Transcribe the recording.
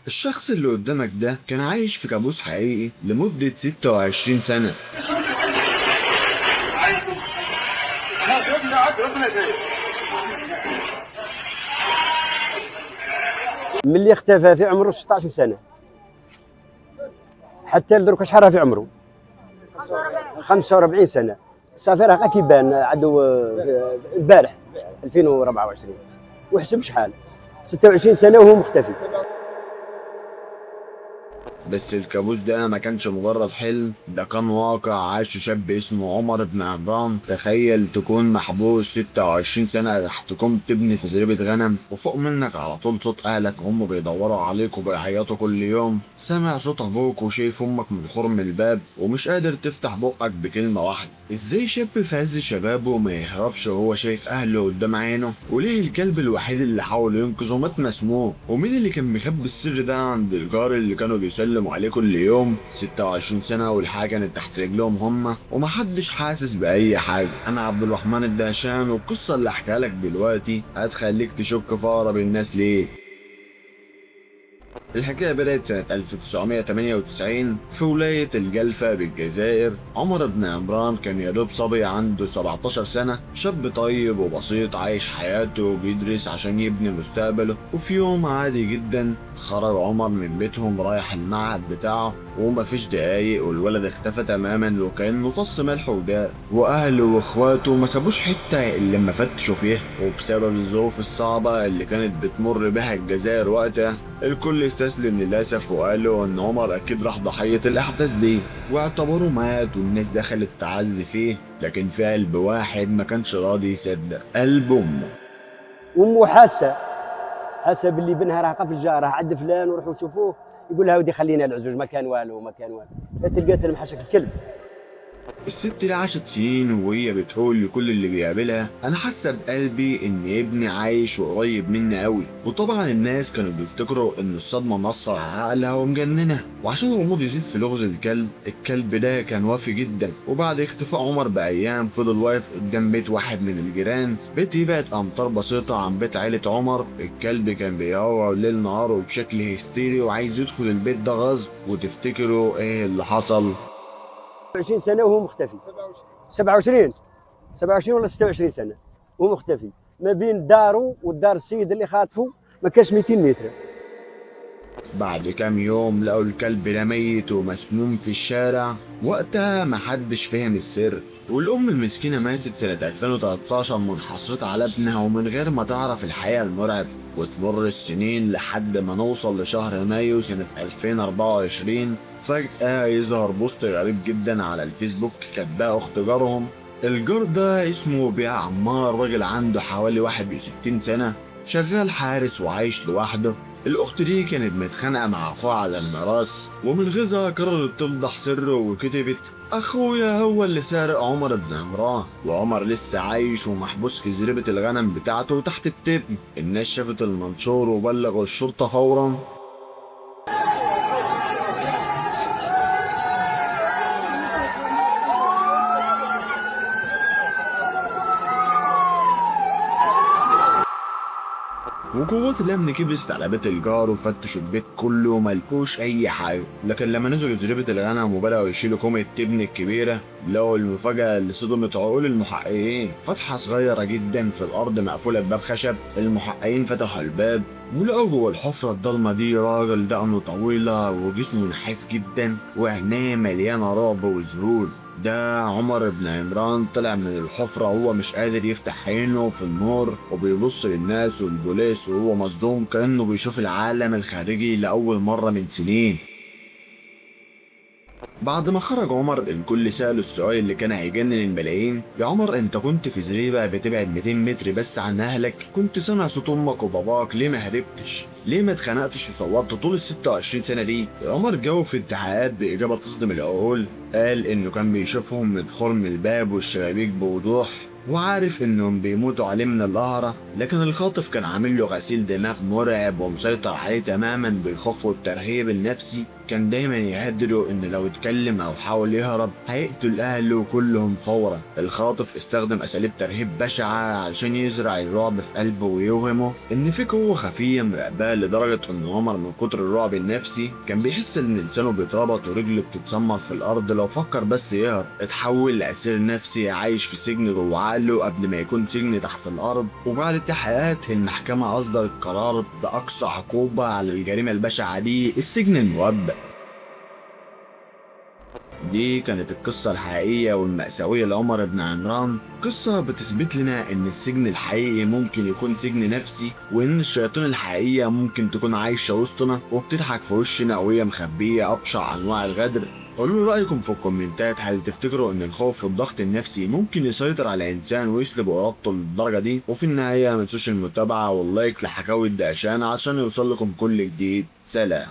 الشخص اللي قدامك ده كان عايش في كابوس حقيقي لمدة 26 سنة. من اللي اختفى في عمره 16 سنة حتى لدرك شحال في عمره 45 سنة. سافر هكا كيبان عدو البارح 2024 وحسب شحال 26 سنة وهو مختفي. بس الكابوس ده ما كانش مجرد حلم، ده كان واقع عاشه شاب اسمه عمر بن عمران. تخيل تكون محبوس 26 سنة تحت كوم تبني في زريبة غنم، وفوق منك على طول صوت أهلك وهم بيدوروا عليك وبيعيطوا كل يوم. سامع صوت أبوك وشايف أمك من خرم الباب ومش قادر تفتح بقك بكلمة واحدة. ازاي شاب في عز شبابه ما يهربش وهو شايف أهله قدام عينه؟ وليه الكلب الوحيد اللي حاول ينقذه مات مسموم؟ ومين اللي كان مخبي السر ده عند الجار اللي كانوا بيسلموا عليه كل يوم؟ 26 سنة والحاجة كانت تحت رجلهم هما ومحدش حاسس بأي حاجة. أنا عبد الرحمن الدهشان، والقصة اللي أحكيها لك دلوقتي هتخليك تشك في أقرب الناس ليه. الحكاية بدأت سنة 1998 في ولاية الجلفة بالجزائر. عمر بن عمران كان يدوب صبي عنده 17 سنة، شاب طيب وبسيط عايش حياته وبيدرس عشان يبني مستقبله. وفي يوم عادي جدا خرج عمر من بيتهم رايح المعهد بتاعه، ومفيش دقايق والولد اختفى تماما وكأنه فص ملح وداء. واهله واخواته ما سابوش حته الا لما فتشوا فيها، وبسبب الظروف الصعبه اللي كانت بتمر بها الجزائر وقتها الكل استسلم للاسف وقالوا ان عمر اكيد راح ضحيه الاحداث دي، واعتبروه مات والناس دخلت تعزي فيه. لكن في قلب واحد ما كانش راضي يصدق، قلب امه. أمه حاسة باللي بنها راه في الجار، راه عند فلان وروحوا شوفوه. يقول لها ودي خلينا العزوز ما كان والو ما كان والو. تلقات المحشك الكلب. الست اللي عاشت سنين وهي بتقول لكل اللي بيقابلها انا حاسه بقلبي ان ابني عايش وقريب مني قوي. وطبعا الناس كانوا بيفتكروا ان الصدمه مأثره على عقلها ومجننه. وعشان الغموض يزيد في لغز الكلب ده كان وافي جدا. وبعد اختفاء عمر بايام فضل واقف قدام بيت واحد من الجيران، بيت يبعد امتار بسيطه عن بيت عيله عمر. الكلب كان بيهوى ليل نهار وبشكل هستيري وعايز يدخل البيت ده غصب. وتفتكروا ايه اللي حصل؟ 20 سنة وهو مختفي. 27 ولا 26 سنة وهو مختفي. ما بين داره والدار السيد اللي خاطفه ما كاش 200 متر. بعد كام يوم لقوا الكلب ده ميت ومسموم في الشارع. وقتها محدش فهم السر، والأم المسكينة ماتت سنة 2013 منحصرة على ابنها ومن غير ما تعرف الحقيقة المرعب. وتمر السنين لحد ما نوصل لشهر مايو سنة 2024. فجأة يظهر بوست غريب جدا على الفيسبوك كاتباه أخت جارهم. الجار ده اسمه بيع عمار، راجل عنده حوالي 61 سنة، شغال حارس وعايش لوحده. الأخت دي كانت متخانقة مع أخوها على الميراث، ومن غيظها قررت تفضح سره وكتبت أخويا هو اللي سارق عمر بن عمران، وعمر لسه عايش ومحبوس في زريبة الغنم بتاعته تحت التبن. الناس شافت المنشور وبلغوا الشرطة فورا. وقوات الامن كبست على بيت الجار وفتشوا البيت كله وملقوش اي حاجه. لكن لما نزلوا زريبه الغنم وبداوا يشيلوا كومه التبن الكبيره لقوا المفاجاه اللي صدمت عقول المحققين. فتحه صغيره جدا في الارض مقفوله بباب خشب. المحققين فتحوا الباب ولقوا جوه الحفره الضلمه دي راجل دقنه طويله وجسمه نحيف جدا وعينيه مليانه رعب وذهول. ده عمر بن عمران طلع من الحفرة وهو مش قادر يفتح عينه في النور، وبيبص للناس والبوليس وهو مصدوم كأنه بيشوف العالم الخارجي لأول مرة من سنين. بعد ما خرج عمر الكل سأله السؤال اللي كان هيجنن الملايين: يا عمر انت كنت في زريبة بتبعد 200 متر بس عن اهلك، كنت سامع صوت امك وباباك، ليه ما هربتش؟ ليه ما اتخنقتش وصورت طول ال 26 سنة دي؟ عمر جاوب في التحقيقات بإجابة تصدم العقول. قال انه كان بيشوفهم من خرم الباب والشبابيك بوضوح، وعارف انهم بيموتوا عليه من القهرة. لكن الخاطف كان عامل له غسيل دماغ مرعب ومسيطر عليه تماما بالخوف والترهيب النفسي. كان دايما يهدده ان لو اتكلم او حاول يهرب هيقتل اهله كلهم فورا. الخاطف استخدم اساليب ترهيب بشعة علشان يزرع الرعب في قلبه ويوهمه ان في قوة خفية مراقباه، لدرجة ان عمر من كتر الرعب النفسي كان بيحس ان لسانه بيتربط ورجله بتتسمر في الارض لو فكر بس يهرب. اتحول لاسير نفسي عايش في سجن جوه عقله قبل ما يكون سجن تحت الارض. وبعد التحقيقات المحكمة اصدرت قرار باقصى عقوبة على الجريمة البشعة دي، السجن المؤبد. دي كانت القصة الحقيقية والمأساوية لعمر بن عمران، قصة بتثبت لنا إن السجن الحقيقي ممكن يكون سجن نفسي، وإن الشياطين الحقيقية ممكن تكون عايشة وسطنا وبتضحك في وشنا وهي مخبية أبشع أنواع الغدر. قولوا رأيكم في الكومنتات، هل تفتكروا إن الخوف والضغط النفسي ممكن يسيطر على إنسان ويسلب إرادته للدرجة دي؟ وفي النهاية متنسوش المتابعة واللايك لحكاوي الدقشان عشان يوصل لكم كل جديد. سلام.